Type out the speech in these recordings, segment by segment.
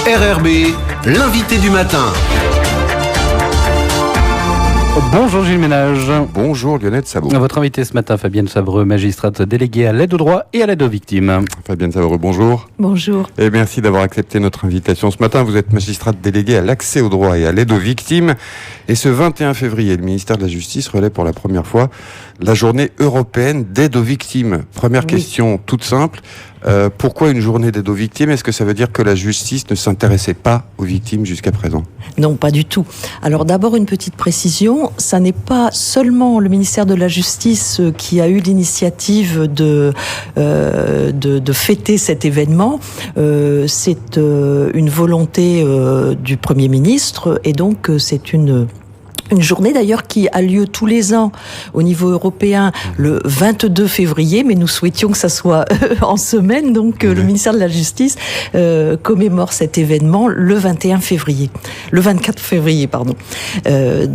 RRB, l'invité du matin. Bonjour Gilles Ménage. Bonjour Lionel Sabot. Votre invité ce matin, Fabienne Savreux, magistrate déléguée à l'aide au droit et à l'aide aux victimes. Fabienne Savreux, bonjour. Bonjour. Et merci d'avoir accepté notre invitation ce matin. Vous êtes magistrate déléguée à l'accès au droit et à l'aide aux victimes. Et ce 21 février, le ministère de la Justice relaie pour la première fois la journée européenne d'aide aux victimes. Première question toute simple. Pourquoi une journée d'aide aux victimes ? Est-ce que ça veut dire que la justice ne s'intéressait pas aux victimes jusqu'à présent ? Non, pas du tout. Alors d'abord une petite précision, ça n'est pas seulement le ministère de la Justice qui a eu l'initiative de fêter cet événement. C'est une volonté du Premier ministre et donc c'est une journée d'ailleurs qui a lieu tous les ans au niveau européen le 22 février, mais nous souhaitions que ça soit en semaine, donc le ministère de la Justice commémore cet événement le 21 février, le 24 février, pardon. Est-ce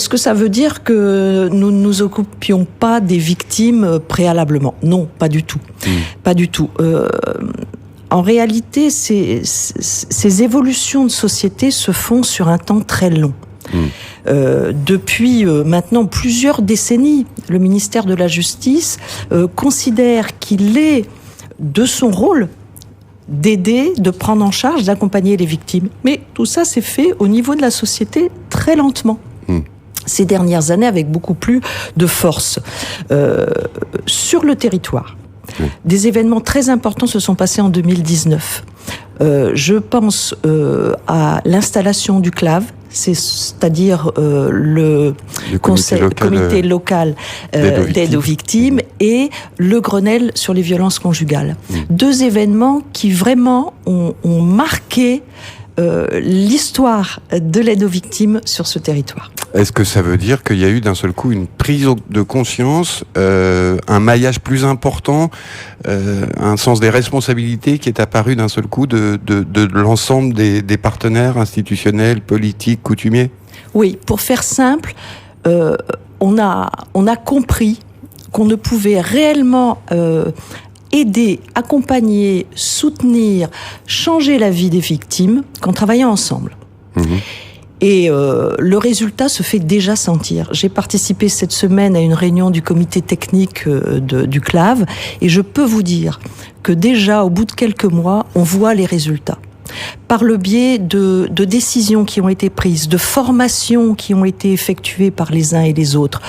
que ça veut dire que nous ne nous occupions pas des victimes préalablement ? Non, pas du tout. Pas du tout. En réalité, ces évolutions de société se font sur un temps très long. Depuis maintenant plusieurs décennies, le ministère de la Justice considère qu'il est de son rôle d'aider, de prendre en charge, d'accompagner les victimes. Mais tout ça s'est fait au niveau de la société très lentement. Ces dernières années, avec beaucoup plus de force. Sur le territoire, des événements très importants se sont passés en 2019. Je pense à l'installation du CLAV, c'est-à-dire le comité local d'aide aux victimes et le Grenelle sur les violences conjugales. Deux événements qui vraiment ont marqué l'histoire de l'aide aux victimes sur ce territoire. Est-ce que ça veut dire qu'il y a eu d'un seul coup une prise de conscience, un maillage plus important, un sens des responsabilités qui est apparu d'un seul coup de l'ensemble des partenaires institutionnels, politiques, coutumiers ? Oui, pour faire simple, on a compris qu'on ne pouvait réellement aider, accompagner, soutenir, changer la vie des victimes qu'en travaillant ensemble. Et le résultat se fait déjà sentir. J'ai participé cette semaine à une réunion du comité technique du CLAV et je peux vous dire que déjà, au bout de quelques mois, on voit les résultats. Par le biais de décisions qui ont été prises, de formations qui ont été effectuées par les uns et les autres,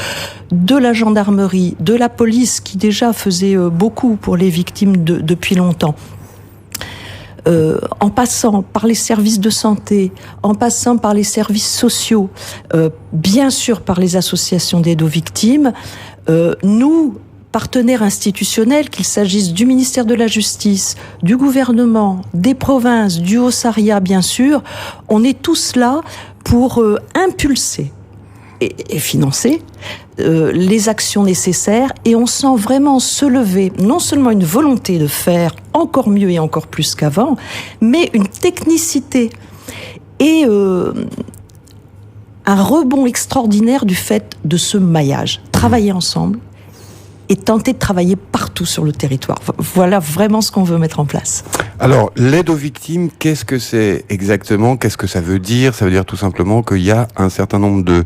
de la gendarmerie, de la police qui déjà faisait beaucoup pour les victimes depuis longtemps, en passant par les services de santé, en passant par les services sociaux, bien sûr par les associations d'aide aux victimes, nous, partenaires institutionnels, qu'il s'agisse du ministère de la Justice, du gouvernement, des provinces, du Haut-Saria bien sûr, on est tous là pour impulser et financer les actions nécessaires et on sent vraiment se lever non seulement une volonté de faire encore mieux et encore plus qu'avant, mais une technicité et un rebond extraordinaire du fait de ce maillage. Travailler ensemble et tenter de travailler partout sur le territoire. Voilà vraiment ce qu'on veut mettre en place. Alors, l'aide aux victimes, qu'est-ce que c'est exactement ? Qu'est-ce que ça veut dire ? Ça veut dire tout simplement qu'il y a un certain nombre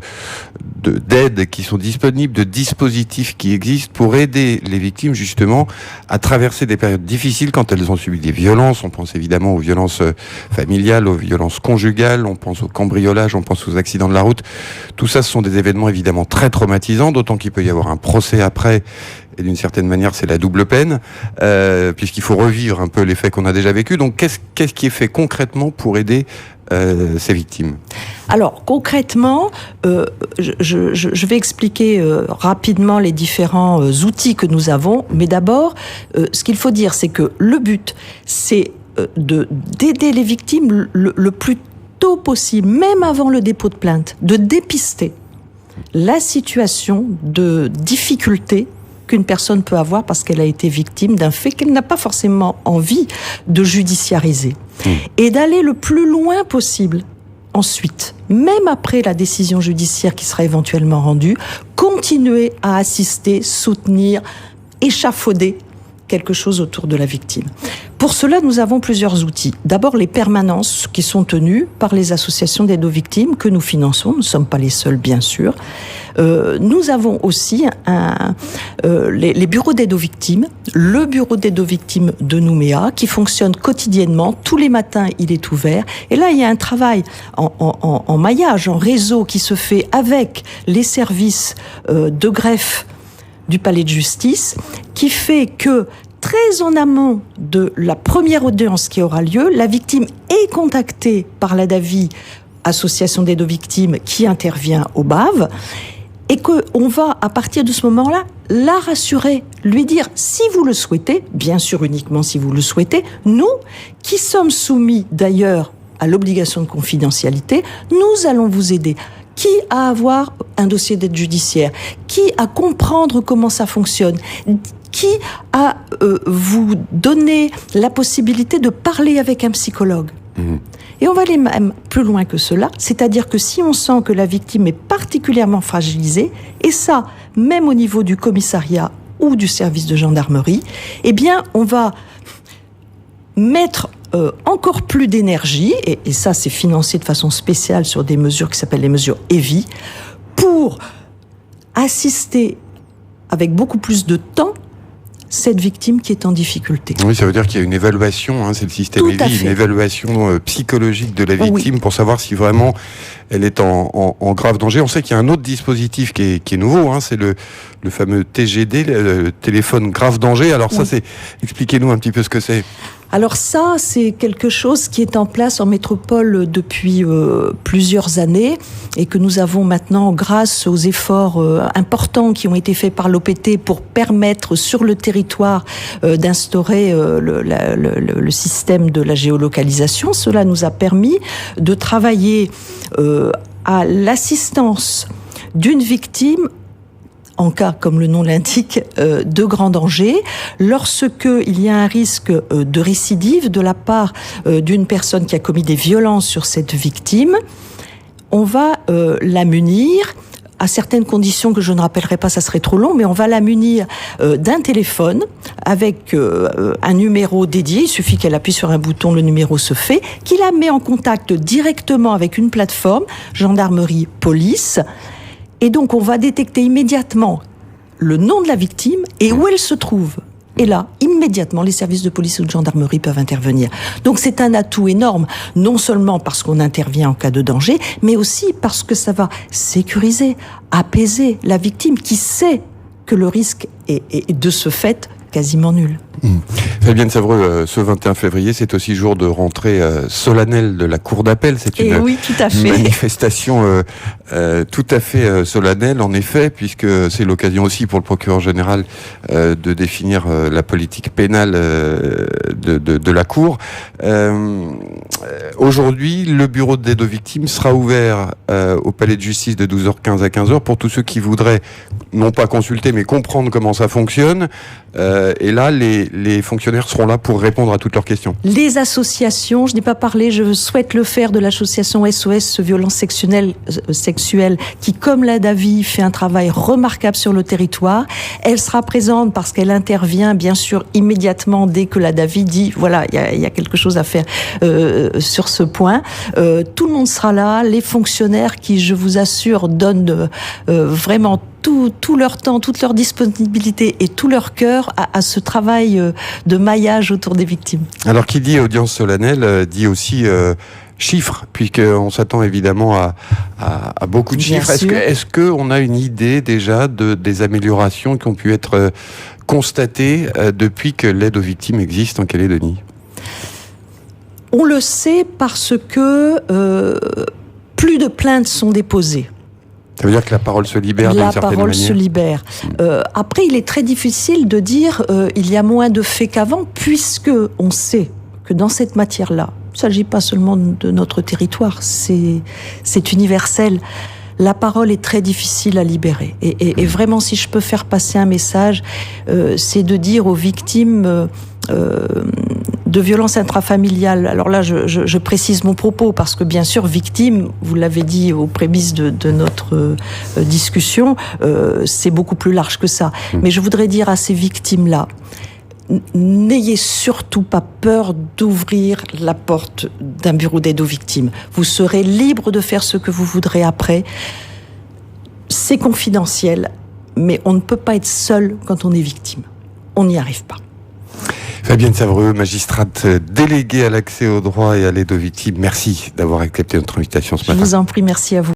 d'aides qui sont disponibles, de dispositifs qui existent pour aider les victimes justement à traverser des périodes difficiles quand elles ont subi des violences. On pense évidemment aux violences familiales, aux violences conjugales, on pense au cambriolage, on pense aux accidents de la route. Tout ça, ce sont des événements évidemment très traumatisants, d'autant qu'il peut y avoir un procès après. Et d'une certaine manière, c'est la double peine, puisqu'il faut revivre un peu les faits qu'on a déjà vécus. Donc, qu'est-ce qui est fait concrètement pour aider ces victimes ? Alors, concrètement, je vais expliquer rapidement les différents outils que nous avons. Mais d'abord, ce qu'il faut dire, c'est que le but, c'est d'aider les victimes le plus tôt possible, même avant le dépôt de plainte, de dépister la situation de difficulté qu'une personne peut avoir parce qu'elle a été victime d'un fait qu'elle n'a pas forcément envie de judiciariser. Et d'aller le plus loin possible ensuite, même après la décision judiciaire qui sera éventuellement rendue, continuer à assister, soutenir, échafauder quelque chose autour de la victime. Pour cela, nous avons plusieurs outils. D'abord, les permanences qui sont tenues par les associations d'aide aux victimes que nous finançons. Nous ne sommes pas les seuls, bien sûr. Nous avons aussi les bureaux d'aide aux victimes, le bureau d'aide aux victimes de Nouméa, qui fonctionne quotidiennement. Tous les matins, il est ouvert. Et là, il y a un travail en maillage, en réseau qui se fait avec les services de greffe du palais de justice, qui fait que très en amont de la première audience qui aura lieu, la victime est contactée par la DAVI, association d'aide aux victimes, qui intervient au BAV, et qu'on va, à partir de ce moment-là, la rassurer, lui dire, si vous le souhaitez, bien sûr uniquement si vous le souhaitez, nous, qui sommes soumis d'ailleurs à l'obligation de confidentialité, nous allons vous aider. Qui à avoir un dossier d'aide judiciaire, qui à comprendre comment ça fonctionne, qui à vous donner la possibilité de parler avec un psychologue. Et on va aller même plus loin que cela, c'est-à-dire que si on sent que la victime est particulièrement fragilisée, et ça, même au niveau du commissariat ou du service de gendarmerie, eh bien, on va mettre encore plus d'énergie, et ça c'est financé de façon spéciale sur des mesures qui s'appellent les mesures EVI, pour assister avec beaucoup plus de temps cette victime qui est en difficulté. Oui, ça veut dire qu'il y a une évaluation, c'est le système EVI, une évaluation psychologique de la victime pour savoir si vraiment elle est en grave danger. On sait qu'il y a un autre dispositif qui est nouveau, c'est le fameux TGD, le téléphone grave danger. Alors ça, expliquez-nous un petit peu ce que c'est. Alors ça, c'est quelque chose qui est en place en métropole depuis plusieurs années et que nous avons maintenant, grâce aux efforts importants qui ont été faits par l'OPT pour permettre sur le territoire d'instaurer le système de la géolocalisation. Cela nous a permis de travailler à l'assistance d'une victime en cas, comme le nom l'indique, de grand danger, lorsque il y a un risque de récidive de la part d'une personne qui a commis des violences sur cette victime, on va la munir, à certaines conditions que je ne rappellerai pas, ça serait trop long, mais on va la munir d'un téléphone avec un numéro dédié. Il suffit qu'elle appuie sur un bouton, le numéro se fait, qui la met en contact directement avec une plateforme, gendarmerie, police. Et donc, on va détecter immédiatement le nom de la victime et où elle se trouve. Et là, immédiatement, les services de police ou de gendarmerie peuvent intervenir. Donc, c'est un atout énorme, non seulement parce qu'on intervient en cas de danger, mais aussi parce que ça va sécuriser, apaiser la victime qui sait que le risque est de ce fait quasiment nul. Fabienne Savreux, ce 21 février, c'est aussi jour de rentrée solennelle de la Cour d'appel. C'est une manifestation tout à fait solennelle, en effet, puisque c'est l'occasion aussi pour le procureur général de définir la politique pénale de la Cour. Aujourd'hui, le bureau d'aide aux victimes sera ouvert au palais de justice de 12h15 à 15h pour tous ceux qui voudraient, non pas consulter, mais comprendre comment ça fonctionne. Et là, les fonctionnaires seront là pour répondre à toutes leurs questions. Les associations, je n'ai pas parlé, je souhaite le faire, de l'association SOS Violences Sexuelles, qui, comme la DAVI, fait un travail remarquable sur le territoire. Elle sera présente parce qu'elle intervient, bien sûr, immédiatement dès que la DAVI dit, voilà, il y a quelque chose à faire sur ce point. Tout le monde sera là, les fonctionnaires qui, je vous assure, donnent vraiment tout leur temps, toute leur disponibilité et tout leur cœur à ce travail de maillage autour des victimes. Alors, qui dit audience solennelle, dit aussi chiffres, puisqu'on s'attend évidemment à beaucoup de chiffres. Est-ce que on a une idée déjà des améliorations qui ont pu être constatées depuis que l'aide aux victimes existe en Calédonie ? On le sait parce que plus de plaintes sont déposées. Ça veut dire que la parole se libère d'une certaine manière. La parole se libère. Après, il est très difficile de dire il y a moins de faits qu'avant, puisque on sait que dans cette matière-là, il ne s'agit pas seulement de notre territoire, c'est universel. La parole est très difficile à libérer. Et vraiment, si je peux faire passer un message, c'est de dire aux victimes de violences intrafamiliales. Alors là, je précise mon propos parce que bien sûr, victime, vous l'avez dit aux prémices de notre discussion, c'est beaucoup plus large que ça. Mais je voudrais dire à ces victimes-là, n'ayez surtout pas peur d'ouvrir la porte d'un bureau d'aide aux victimes. Vous serez libre de faire ce que vous voudrez après. C'est confidentiel, mais on ne peut pas être seul quand on est victime. On n'y arrive pas. Fabienne Savreux, magistrate déléguée à l'accès au droit et à l'aide aux victimes, merci d'avoir accepté notre invitation ce matin. Je vous en prie, merci à vous.